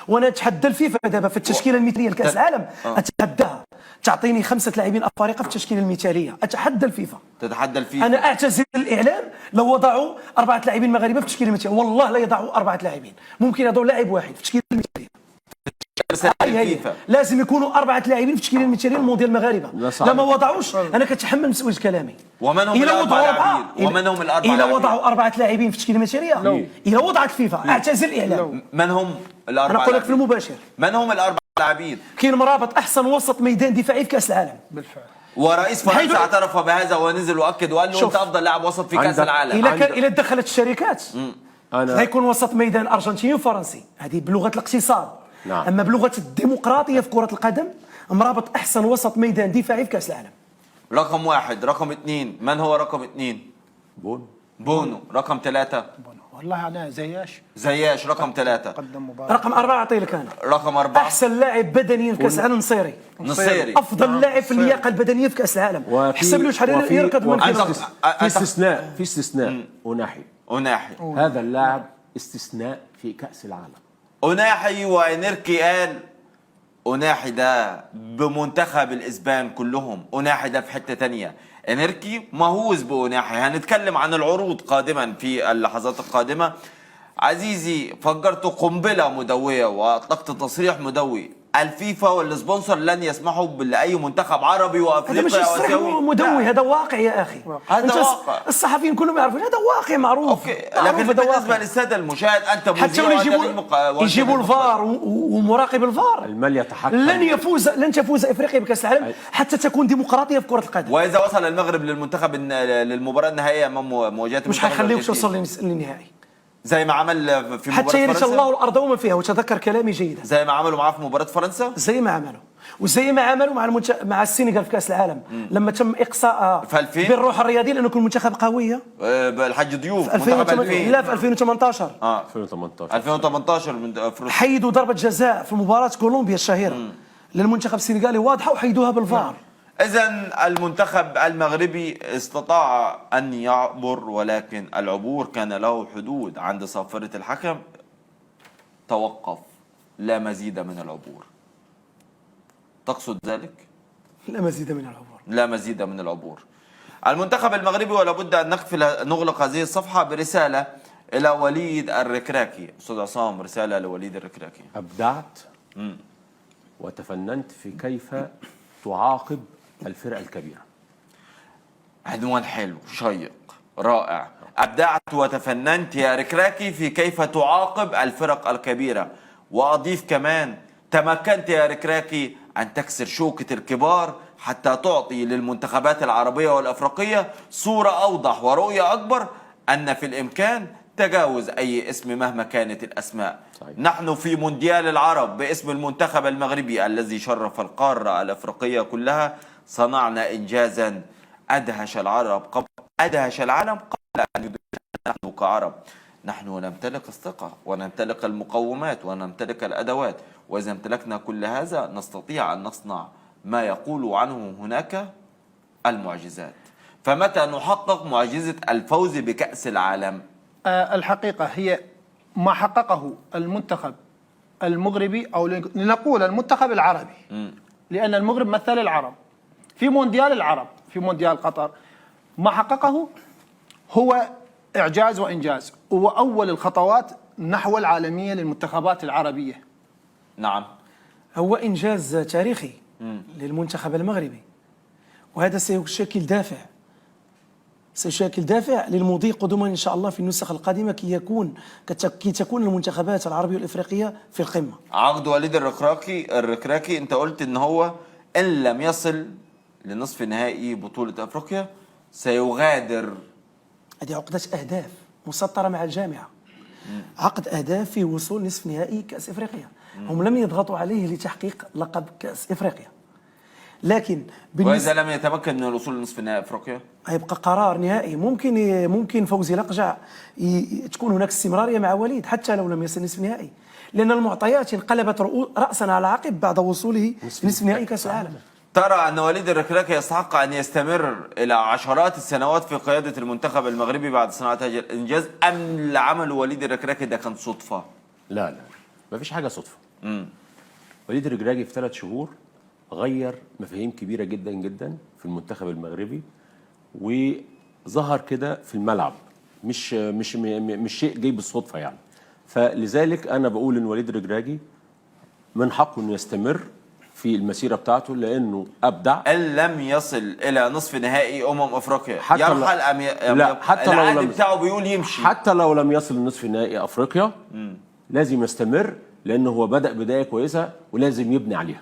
وانا اتحدى الفيفا دابا في التشكيله المثاليه لكاس العالم، اتحداها تعطيني 5 لاعبين افارقه في التشكيله المثاليه، اتحدى الفيفا. تتحدى الفيفا. انا اعتزل الاعلام لو وضعوا 4 لاعبين مغاربه في التشكيله المثاليه، والله لا يضعوا 4 لاعبين، ممكن يضعوا لاعب واحد في التشكيله المثاليه. الفيفا لازم يكونوا 4 لاعبين في التشكيله المثاليه للمونديال المغاربه، لما وضعوش انا كتحمل مسؤوليه كلامي. ومن هم الاربع لاعبين؟ ومن هم الاربع لاعبين؟ اذا وضعوا 4 لاعبين في التشكيله المثاليه، اذا وضعت الفيفا اعتزل الاعلام. من هم الاربع؟ انا اقول لك في المباشر، من هم الاربع لاعبين؟ كاين مرابط احسن وسط ميدان دفاعي في كاس العالم بالفعل، ورئيس فرنسا اعترف بهذا ونزل واكد وقال له انت افضل لاعب وسط في كاس العالم. الى دخلت الشركات غيكون وسط ميدان ارجنتيني وفرنسي، هذه بلغه الاقتصاد. نعم. اما بلغه الديمقراطيه في كره القدم، مرابط احسن وسط ميدان دفاعي في كاس العالم. رقم 1. رقم 2 من هو رقم 2؟ بونو. رقم 3 والله انا زياش. رقم 3 قدم مباراة. رقم 4 اعطي لك انا. رقم 4 احسن لاعب بدنيا في كاس العالم نصيري. افضل لاعب في اللياقه البدنيه في كاس العالم. حسب له شحال يركض من في استثناء أناحي. هذا اللاعب استثناء في كأس العالم. أناحي وإنركي قال أناحي ده بمنتخب الإسبان كلهم، أناحي ده في حتة تانية. إنركي مهووس بأناحي. هنتكلم عن العروض قادما في اللحظات القادمة. عزيزي، فجرت قنبلة مدوية وأطلقت تصريح مدوي. الفيفا والسبونسر لن يسمحوا لأي منتخب عربي وأفريقيا هذا مش تصريح مدوي، هذا واقع يا أخي. هذا واقع. الصحفيين كلهم يعرفون هذا واقع معروف. أوكي. لكن بالنسبة للسادة المشاهد أنت حتى يجيبوا الفار ومراقب الفار المال يتحكم. لن تفوز افريقيا بكاس العالم حتى تكون ديمقراطيه في كره القدم. واذا وصل المغرب للمباراه النهائيه امام مواجهه مش حيخليوش يوصل للنهائي زي ما عمل في مباراه حتى يرث الله الارض وما فيها، وتذكر كلامي جيدا. زي ما عملوا معاه في مباراه فرنسا، زي ما عملوا وزي ما عملوا مع السنغال في كاس العالم لما تم اقصاء بالروح الرياضيه لانه كل منتخب قويه. بالحاج ضيوف منتخب 2000 لا في 2018 2018 حيدوا ضربه جزاء في مباراه كولومبيا الشهيره للمنتخب السنغالي واضحه وحيدوها بالفار. إذن المنتخب المغربي استطاع أن يعبر، ولكن العبور كان له حدود. عند صافرة الحكم توقف، لا مزيد من العبور. تقصد ذلك؟ لا مزيد من العبور. لا مزيد من العبور. المنتخب المغربي، ولا بد أن نغلق هذه الصفحة برسالة إلى وليد الركراكي. أستاذ عصام، رسالة لوليد الركراكي. أبدعت وتفننت في كيف تعاقب الفرق الكبيرة. عنوان حلو شيق رائع. أبدعت وتفننت يا ركراكي في كيف تعاقب الفرق الكبيرة. وأضيف كمان تمكنت يا ركراكي أن تكسر شوكة الكبار حتى تعطي للمنتخبات العربية والأفريقية صورة أوضح ورؤية أكبر أن في الإمكان تجاوز أي اسم مهما كانت الأسماء. صحيح. نحن في مونديال العرب باسم المنتخب المغربي الذي شرف القارة الأفريقية كلها صنعنا إنجازا أدهش العالم قبل أن يدركنا نحن كعرب. نحن نمتلك الثقة ونمتلك المقومات ونمتلك الأدوات، وإذا امتلكنا كل هذا نستطيع أن نصنع ما يقول عنه هناك المعجزات. فمتى نحقق معجزة الفوز بكأس العالم؟ الحقيقة هي ما حققه المنتخب المغربي، أو لنقول المنتخب العربي، لأن المغرب مثل العرب في مونديال العرب في مونديال قطر. ما حققه هو إعجاز وإنجاز، هو أول الخطوات نحو العالمية للمنتخبات العربية. نعم، هو إنجاز تاريخي للمنتخب المغربي، وهذا سيشكل دافع للمضي قدما إن شاء الله في النسخ القادمة كي تكون المنتخبات العربية والإفريقية في القمة. عقد وليد الركراكي أنت قلت إن هو إن لم يصل لنصف نهائي بطولة أفريقيا سيغادر. هذه عقدة أهداف مسطرة مع الجامعة. عقد أهداف في وصول نصف نهائي كأس إفريقيا. هم لم يضغطوا عليه لتحقيق لقب كأس إفريقيا، لكن وإذا لم يتمكن من الوصول لنصف نهائي أفريقيا هيبقى قرار نهائي. ممكن فوزي لقجع تكون هناك استمرارية مع وليد حتى لو لم يصل نصف نهائي، لأن المعطيات انقلبت رأسا على عقب بعد وصوله لنصف نهائي كأس العالم. ترى أن وليد الركراكي يستحق أن يستمر إلى عشرات السنوات في قيادة المنتخب المغربي بعد صناعة هذا الإنجاز، أم اللي عمله وليد الركراكي ده كان صدفة؟ لا ما فيش حاجة صدفة. وليد الركراكي في 3 شهور غير مفاهيم كبيره جدا جدا في المنتخب المغربي، وظهر كده في الملعب، مش شيء جاي بالصدفه يعني. فلذلك انا بقول ان وليد الركراكي من حقه انه يستمر في المسيره بتاعته، لانه ابدع. ان لم يصل الى نصف نهائي افريقيا حتى يرحل لا، حتى لو العقد لم بتاعه بيقول يمشي. حتى لو لم يصل لنصف نهائي افريقيا لازم يستمر، لانه هو بدأ بدايه كويسه ولازم يبني عليها.